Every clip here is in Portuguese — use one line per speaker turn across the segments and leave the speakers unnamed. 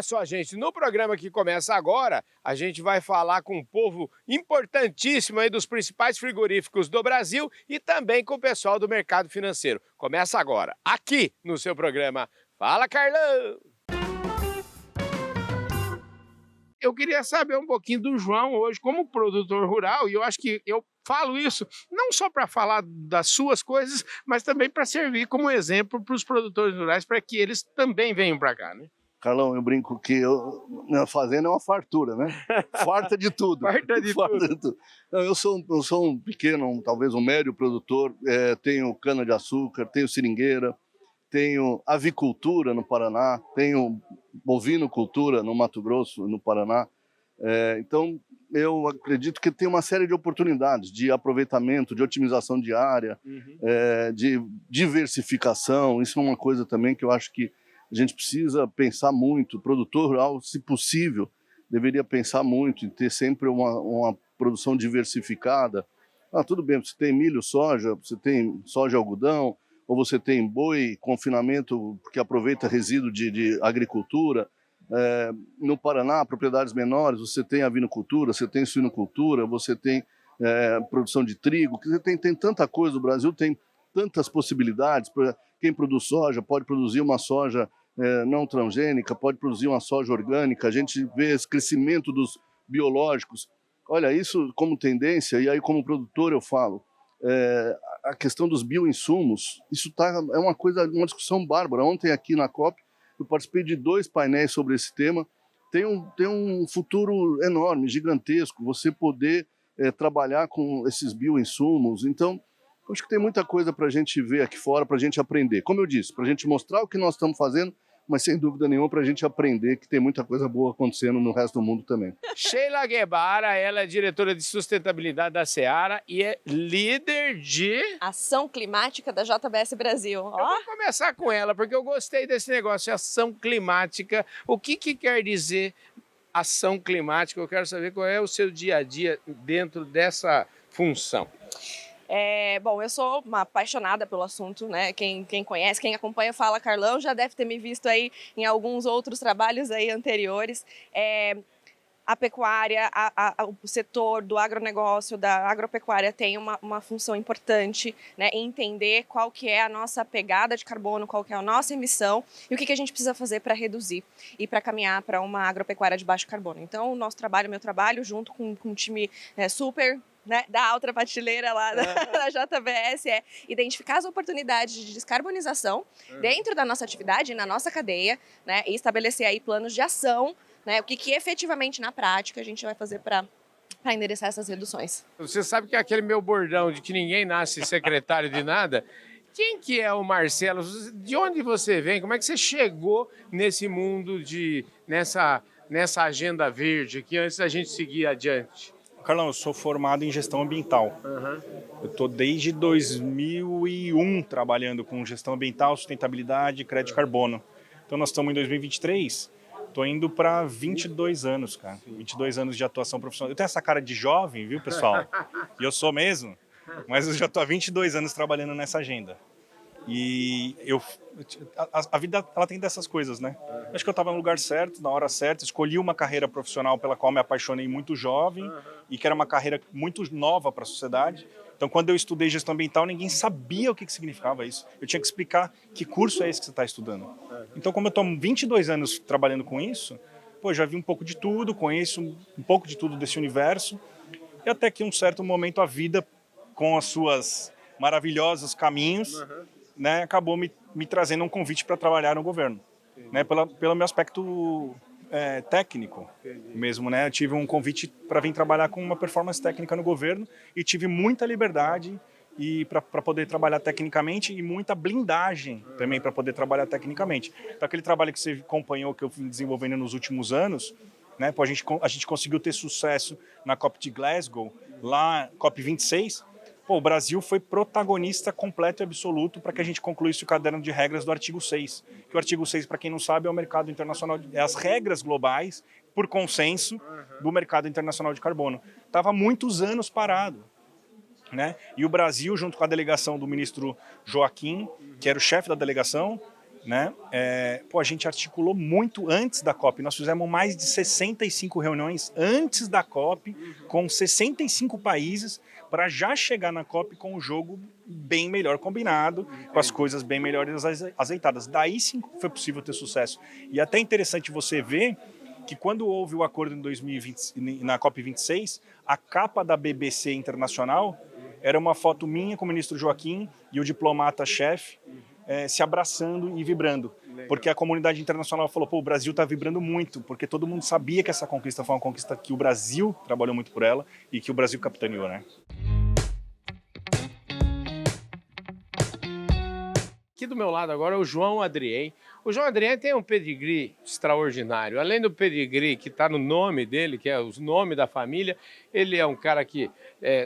Olha só, gente, no programa que começa agora, a gente vai falar com um povo importantíssimo aí dos principais frigoríficos do Brasil e também com o pessoal do mercado financeiro. Começa agora, aqui no seu programa Fala Carlão! Eu queria saber um pouquinho do João hoje como produtor rural, e eu acho que eu falo isso não só para falar das suas coisas, mas também para servir como exemplo para os produtores rurais, para que eles também venham para cá, né?
Carlão, eu brinco que minha fazenda é uma fartura, né? Farta de tudo.
Farta de
Farta
tudo.
de tudo. Não, eu sou um pequeno, talvez um médio produtor, tenho cana-de-açúcar, tenho seringueira, tenho avicultura no Paraná, tenho bovinocultura no Mato Grosso, no Paraná. Então, eu acredito que tem uma série de oportunidades de aproveitamento, de otimização de área, de diversificação. Isso é uma coisa também que eu acho que a gente precisa pensar muito. O produtor rural, se possível, deveria pensar muito em ter sempre uma produção diversificada. Tudo bem, você tem milho, soja, você tem soja e algodão, ou você tem boi, confinamento, que aproveita resíduo de agricultura. No Paraná, propriedades menores, você tem avinocultura, você tem suinocultura, você tem produção de trigo. Tem tanta coisa, o Brasil tem tantas possibilidades. Quem produz soja pode produzir uma soja não transgênica, pode produzir uma soja orgânica. A gente vê esse crescimento dos biológicos. Olha, isso como tendência, e aí como produtor eu falo, a questão dos bioinsumos, isso é uma discussão bárbara. Ontem aqui na COP, eu participei de 2 painéis sobre esse tema. Tem um futuro enorme, gigantesco, você poder trabalhar com esses bioinsumos. Então, acho que tem muita coisa para a gente ver aqui fora, para a gente aprender. Como eu disse, para a gente mostrar o que nós estamos fazendo, mas sem dúvida nenhuma para a gente aprender que tem muita coisa boa acontecendo no resto do mundo também.
Sheila Guevara, ela é diretora de sustentabilidade da Seara e é líder de...
Ação climática da JBS Brasil.
Eu vou começar com ela, porque eu gostei desse negócio de ação climática. O que quer dizer ação climática? Eu quero saber qual é o seu dia a dia dentro dessa função.
Bom, eu sou uma apaixonada pelo assunto, né? Quem conhece, quem acompanha Fala Carlão já deve ter me visto aí em alguns outros trabalhos aí anteriores. A pecuária, o setor do agronegócio, da agropecuária tem uma função importante, né, em entender qual que é a nossa pegada de carbono, qual que é a nossa emissão e o que a gente precisa fazer para reduzir e para caminhar para uma agropecuária de baixo carbono. Então, o nosso trabalho, meu trabalho, junto com um time super... né, da alta prateleira lá da JBS, é identificar as oportunidades de descarbonização dentro da nossa atividade, na nossa cadeia, né, e estabelecer aí planos de ação, né, o que efetivamente na prática a gente vai fazer para endereçar essas reduções.
Você sabe que aquele meu bordão de que ninguém nasce secretário de nada, quem que é o Marcelo? De onde você vem? Como é que você chegou nesse mundo, nessa agenda verde aqui, antes da gente seguir adiante?
Carlão, eu sou formado em gestão ambiental. Eu estou desde 2001 trabalhando com gestão ambiental, sustentabilidade e crédito de carbono. Então nós estamos em 2023, estou indo para 22 anos, cara. 22 anos de atuação profissional. Eu tenho essa cara de jovem, viu, pessoal? E eu sou mesmo, mas eu já estou há 22 anos trabalhando nessa agenda. E a vida ela tem dessas coisas, né? Acho que eu estava no lugar certo, na hora certa, escolhi uma carreira profissional pela qual me apaixonei muito jovem e que era uma carreira muito nova para a sociedade. Então, quando eu estudei gestão ambiental, ninguém sabia o que significava isso. Eu tinha que explicar que curso é esse que você está estudando. Então, como eu estou 22 anos trabalhando com isso, já vi um pouco de tudo, conheço um pouco de tudo desse universo, e até que um certo momento a vida, com os seus maravilhosos caminhos, né, acabou me trazendo um convite para trabalhar no governo, né, pelo meu aspecto técnico mesmo, né? Eu tive um convite para vir trabalhar com uma performance técnica no governo e tive muita liberdade e para poder trabalhar tecnicamente e muita blindagem também para poder trabalhar tecnicamente. Então, aquele trabalho que você acompanhou, que eu fui desenvolvendo nos últimos anos, né, a gente conseguiu ter sucesso na COP de Glasgow, lá COP 26. O Brasil foi protagonista completo e absoluto para que a gente concluísse o caderno de regras do artigo 6. Que o artigo 6, para quem não sabe, é o mercado internacional, é as regras globais, por consenso, do mercado internacional de carbono. Estava há muitos anos parado, né? E o Brasil, junto com a delegação do ministro Joaquim, que era o chefe da delegação, né? A gente articulou muito antes da COP. Nós fizemos mais de 65 reuniões antes da COP, com 65 países, para já chegar na COP com o jogo bem melhor combinado, com as coisas bem melhores azeitadas. Daí sim foi possível ter sucesso. E até interessante você ver que quando houve o acordo em 2020, na COP26, a capa da BBC Internacional era uma foto minha com o ministro Joaquim e o diplomata-chefe se abraçando e vibrando. Legal. Porque a comunidade internacional falou, o Brasil está vibrando muito, porque todo mundo sabia que essa conquista foi uma conquista que o Brasil trabalhou muito por ela e que o Brasil capitaneou, né?
Aqui do meu lado agora é o João Adrien. O João Adrien tem um pedigree extraordinário. Além do pedigree que está no nome dele, que é o nome da família, ele é um cara que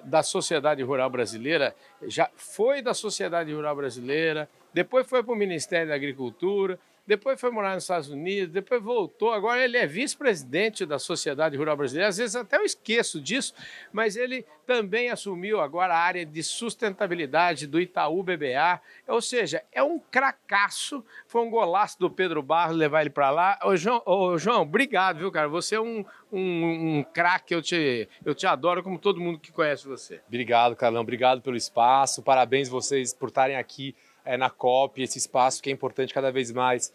da Sociedade Rural Brasileira, já foi da Sociedade Rural Brasileira, depois foi para o Ministério da Agricultura, depois foi morar nos Estados Unidos, depois voltou, agora ele é vice-presidente da Sociedade Rural Brasileira, às vezes até eu esqueço disso, mas ele também assumiu agora a área de sustentabilidade do Itaú BBA, ou seja, é um cracaço, foi um golaço do Pedro Barros levar ele para lá. Ô João, obrigado, viu, cara, você é um craque, eu te adoro como todo mundo que conhece você.
Obrigado, Carlão, obrigado pelo espaço, parabéns vocês por estarem aqui na COP, esse espaço que é importante cada vez mais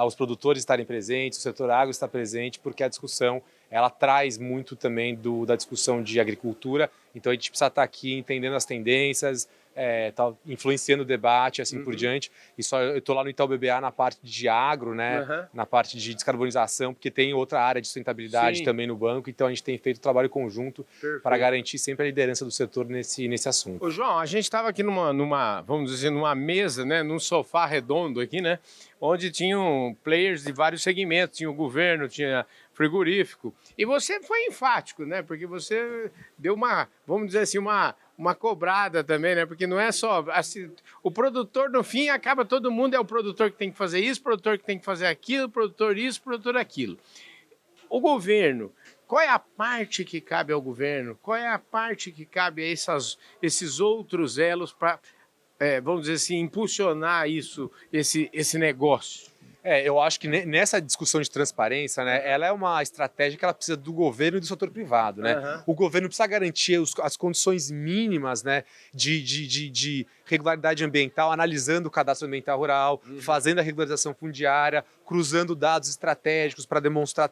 os produtores estarem presentes, o setor agro está presente, porque a discussão ela traz muito também da discussão de agricultura, então a gente precisa estar aqui entendendo as tendências, tá influenciando o debate, assim por diante. Eu estou lá no Itaú BBA na parte de agro, né, na parte de descarbonização, porque tem outra área de sustentabilidade também no banco, então a gente tem feito trabalho conjunto para garantir sempre a liderança do setor nesse assunto.
Ô João, a gente estava aqui vamos dizer, numa mesa, né, num sofá redondo aqui, né, onde tinham players de vários segmentos, tinha o governo, tinha frigorífico, e você foi enfático, né, porque você deu vamos dizer assim, uma cobrada também, né? Porque não é só... Assim, o produtor, no fim, acaba todo mundo, é o produtor que tem que fazer isso, o produtor que tem que fazer aquilo, o produtor isso, o produtor aquilo. O governo, qual é a parte que cabe ao governo? Qual é a parte que cabe a esses outros elos para, vamos dizer assim, impulsionar esse negócio?
Eu acho que nessa discussão de transparência, né, ela é uma estratégia que ela precisa do governo e do setor privado, né? O governo precisa garantir as condições mínimas, né, de regularidade ambiental, analisando o cadastro ambiental rural, fazendo a regularização fundiária, cruzando dados estratégicos para demonstrar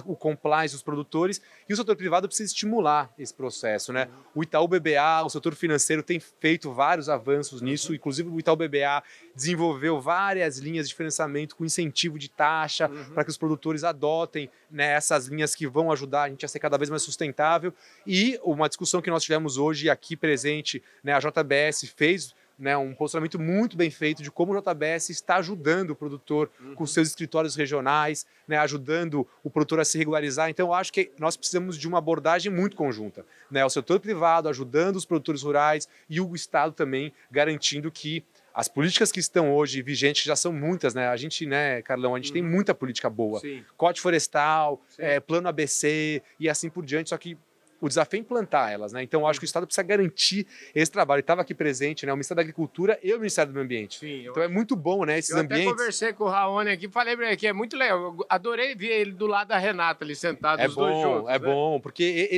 o compliance dos produtores, e o setor privado precisa estimular esse processo, né? O Itaú BBA, o setor financeiro tem feito vários avanços nisso, inclusive o Itaú BBA desenvolveu várias linhas de financiamento com incentivo de taxa para que os produtores adotem, né, essas linhas que vão ajudar a gente a ser cada vez mais sustentável. E uma discussão que nós tivemos hoje aqui presente, né, a JBS fez, né, um posicionamento muito bem feito de como o JBS está ajudando o produtor com seus escritórios regionais, né, ajudando o produtor a se regularizar. Então, eu acho que nós precisamos de uma abordagem muito conjunta, né, o setor privado ajudando os produtores rurais e o Estado também garantindo que as políticas que estão hoje vigentes, que já são muitas, né? A gente, né, Carlão, a gente tem muita política boa. Código Florestal, Plano ABC e assim por diante, só que o desafio é implantar elas, né? Então, eu acho que o Estado precisa garantir esse trabalho. Estava aqui presente, né, o Ministério da Agricultura e o Ministério do Meio Ambiente. Então, é muito bom, né, esses ambientes.
Eu até conversei com o Raoni aqui, falei para ele que é muito legal. Eu adorei ver ele do lado da Renata ali sentado, os dois juntos.
É bom, porque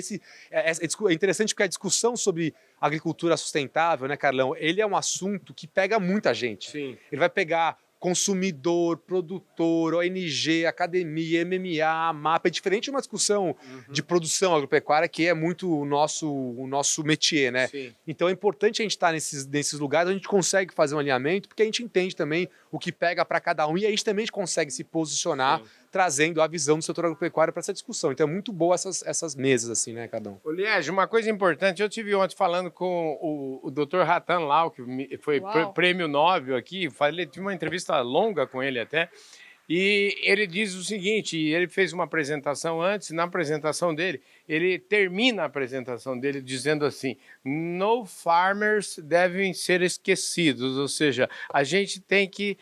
é interessante porque a discussão sobre agricultura sustentável, né, Carlão, ele é um assunto que pega muita gente. Ele vai pegar consumidor, produtor, ONG, academia, MMA, MAPA, é diferente de uma discussão de produção agropecuária, que é muito o nosso métier, né? Então é importante a gente estar nesses lugares onde a gente consegue fazer um alinhamento, porque a gente entende também o que pega para cada um e a gente também consegue se posicionar trazendo a visão do setor agropecuário para essa discussão. Então é muito boa essas mesas, assim, né, Cardão?
Ô, Liege, uma coisa importante, eu tive ontem falando com o Dr. Ratan Lau, que foi prêmio Nobel aqui, tive uma entrevista longa com ele até, e ele diz o seguinte, ele fez uma apresentação antes, na apresentação dele, ele termina a apresentação dele dizendo assim, no farmers devem ser esquecidos, ou seja, a gente tem que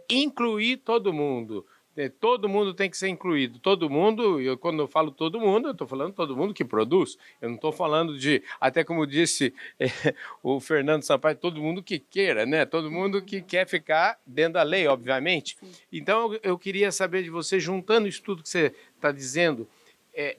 incluir todo mundo, Todo mundo tem que ser incluído. Todo mundo, quando eu falo todo mundo, eu estou falando todo mundo que produz. Eu não estou falando de, até como disse o Fernando Sampaio, todo mundo que queira, né? Todo mundo que quer ficar dentro da lei, obviamente. Então, eu queria saber de você, juntando isso tudo que você está dizendo,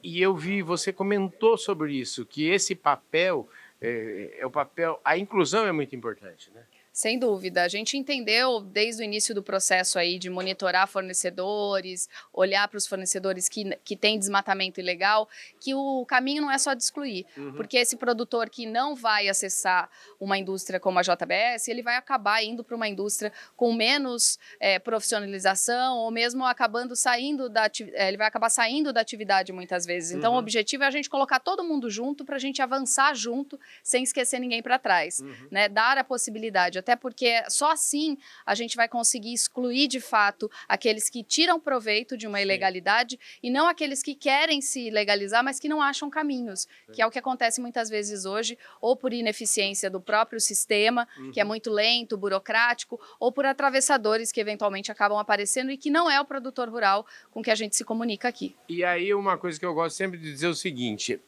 e eu vi, você comentou sobre isso, que esse papel é o papel, a inclusão é muito importante, né?
Sem dúvida. A gente entendeu desde o início do processo aí de monitorar fornecedores, olhar para os fornecedores que têm desmatamento ilegal, que o caminho não é só de excluir. Porque esse produtor que não vai acessar uma indústria como a JBS, ele vai acabar indo para uma indústria com menos profissionalização ou mesmo acabando saindo ele vai acabar saindo da atividade muitas vezes. Então, o objetivo é a gente colocar todo mundo junto para a gente avançar junto, sem esquecer ninguém para trás. Né? Dar a possibilidade, até porque só assim a gente vai conseguir excluir de fato aqueles que tiram proveito de uma ilegalidade e não aqueles que querem se legalizar, mas que não acham caminhos, que é o que acontece muitas vezes hoje, ou por ineficiência do próprio sistema, que é muito lento, burocrático, ou por atravessadores que eventualmente acabam aparecendo e que não é o produtor rural com que a gente se comunica aqui.
E aí uma coisa que eu gosto sempre de dizer é o seguinte,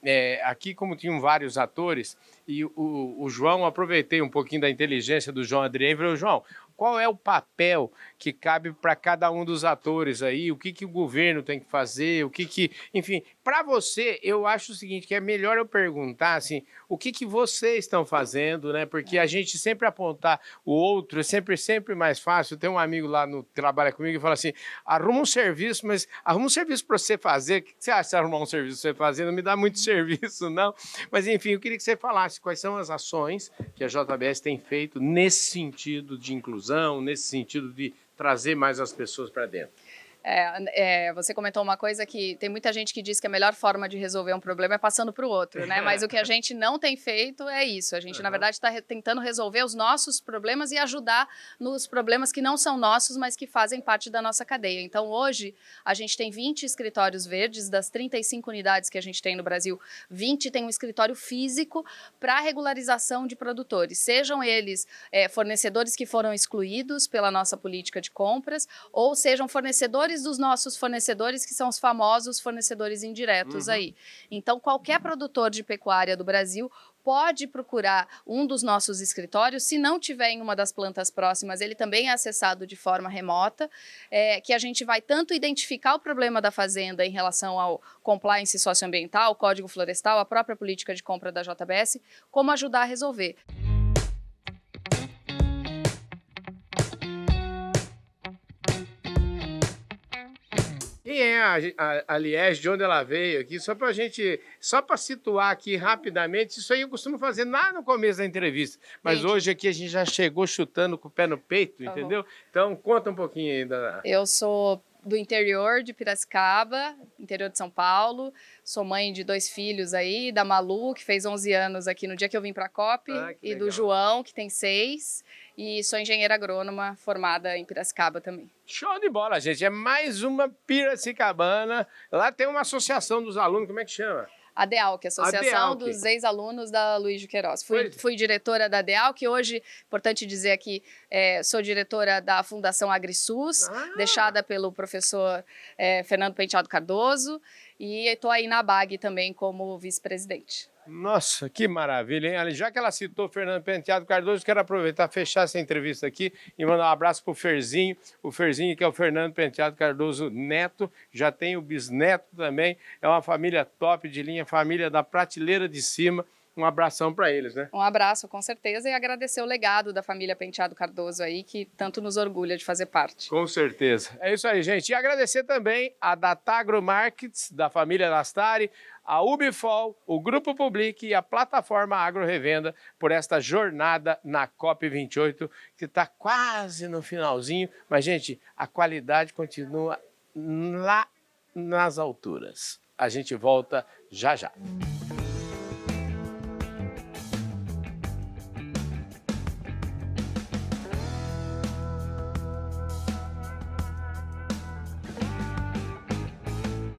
aqui como tinham vários atores, e o João, aproveitei um pouquinho da inteligência do João Adrien e falei, João, qual é o papel que cabe para cada um dos atores aí, o que o governo tem que fazer, enfim, para você, eu acho o seguinte, que é melhor eu perguntar, assim, o que vocês estão fazendo, né, porque a gente sempre apontar o outro é sempre mais fácil. Tem um amigo lá que trabalha comigo e fala assim, arruma um serviço, mas arruma um serviço para você fazer, o que você acha de arrumar um serviço para você fazer? Não me dá muito serviço, não, mas enfim, eu queria que você falasse quais são as ações que a JBS tem feito nesse sentido de inclusão, nesse sentido de trazer mais as pessoas para dentro.
Você comentou uma coisa que tem muita gente que diz que a melhor forma de resolver um problema é passando para o outro, né? Mas o que a gente não tem feito é isso. A gente, na verdade, está tentando resolver os nossos problemas e ajudar nos problemas que não são nossos, mas que fazem parte da nossa cadeia. Então, hoje, a gente tem 20 escritórios verdes, das 35 unidades que a gente tem no Brasil, 20 tem um escritório físico para regularização de produtores, sejam eles fornecedores que foram excluídos pela nossa política de compras, ou sejam fornecedores dos nossos fornecedores, que são os famosos fornecedores indiretos aí. Então, qualquer produtor de pecuária do Brasil pode procurar um dos nossos escritórios, se não tiver em uma das plantas próximas, ele também é acessado de forma remota, que a gente vai tanto identificar o problema da fazenda em relação ao compliance socioambiental, Código Florestal, a própria política de compra da JBS, como ajudar a resolver.
Quem é a Liege, de onde ela veio aqui? Só para situar aqui rapidamente, isso aí eu costumo fazer lá no começo da entrevista, mas hoje aqui a gente já chegou chutando com o pé no peito, entendeu? Então conta um pouquinho ainda.
Eu sou do interior de Piracicaba, interior de São Paulo, sou mãe de 2 filhos aí, da Malu, que fez 11 anos aqui no dia que eu vim para a COP, e do João, que tem 6, e sou engenheira agrônoma formada em Piracicaba também.
Show de bola, gente, é mais uma piracicabana, lá tem uma associação dos alunos, como é que chama?
A DEALC, Associação dos Ex-Alunos da Luiz de Queiroz. Fui diretora da DEALC, hoje, importante dizer que sou diretora da Fundação AgriSUS, deixada pelo professor Fernando Penteado Cardoso, e estou aí na BAG também como vice-presidente.
Nossa, que maravilha, hein? Já que ela citou Fernando Penteado Cardoso, quero aproveitar e fechar essa entrevista aqui e mandar um abraço para o Ferzinho que é o Fernando Penteado Cardoso Neto, já tem o bisneto também, é uma família top de linha, família da prateleira de cima. Um abração para eles, né?
Um abraço, com certeza, e agradecer o legado da família Penteado Cardoso aí, que tanto nos orgulha de fazer parte.
Com certeza. É isso aí, gente. E agradecer também a Datagro Markets, da família Nastari, a Ubifol, o Grupo Public e a plataforma Agro Revenda por esta jornada na COP28, que está quase no finalzinho. Mas, gente, a qualidade continua lá nas alturas. A gente volta já já.